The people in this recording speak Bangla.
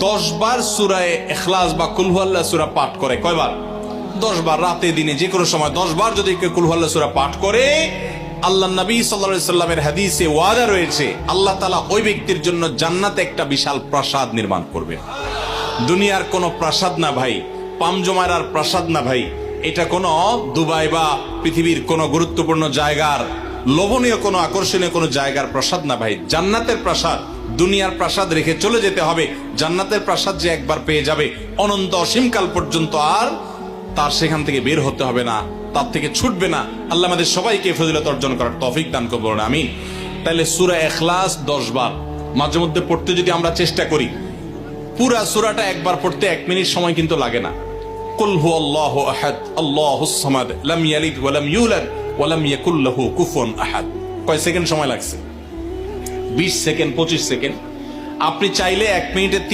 10 বার সূরা ইখলাস বা কুল হুয়াল্লাহ সূরা পাঠ করে। কয়বার? 10 বার। রাতে দিনে যে কোনো সময় 10 বার যদি কেউ কুল হুয়াল্লাহ সূরা পাঠ করে, আল্লাহ নবী সাল্লাল্লাহু আলাইহি সাল্লামের হাদিসে ওয়াদা রয়েছে, আল্লাহ তাআলা ওই ব্যক্তির জন্য জান্নাতে একটা বিশাল প্রাসাদ নির্মাণ করবেন। দুনিয়ার কোনো প্রাসাদ না ভাই, পামজমারার প্রাসাদ না ভাই, এটা কোনো দুবাই বা পৃথিবীর কোনো গুরুত্বপূর্ণ জায়গার লোভনীয় কোনো আকর্ষণীয় কোনো জায়গার প্রাসাদ না ভাই, জান্নাতের প্রাসাদ। দুনিয়ার প্রাসাদ রেখে চলে যেতে হবে, জান্নাতের প্রাসাদ যে একবার পেয়ে যাবে অনন্ত অসীমকাল পর্যন্ত আর তার সেখান থেকে বের হতে হবে না, তার থেকে ছুটবে না। আল্লাহ আমাদের সবাইকে ফজিলত অর্জন করার তৌফিক দান করুন, আমিন। তাহলে সূরা ইখলাস 10 বার মাঝে মধ্যে পড়তে যদি আমরা চেষ্টা করি, পুরা সূরাটা একবার পড়তে 1 মিনিট সময় কিন্তু লাগে না। কুল হুয়াল্লাহু আহাদ আল্লাহুস সামাদ লাম ইয়ালিদ ওয়া লাম ইউলাদ ওয়া লাম ইয়াকুল লাহু কুফুয়ান আহাদ। কয় সেকেন্ড সময় লাগছে? 20 সেকেন্ড, 25 সেকেন্ড। আপনি চাইলে 1 মিনিটে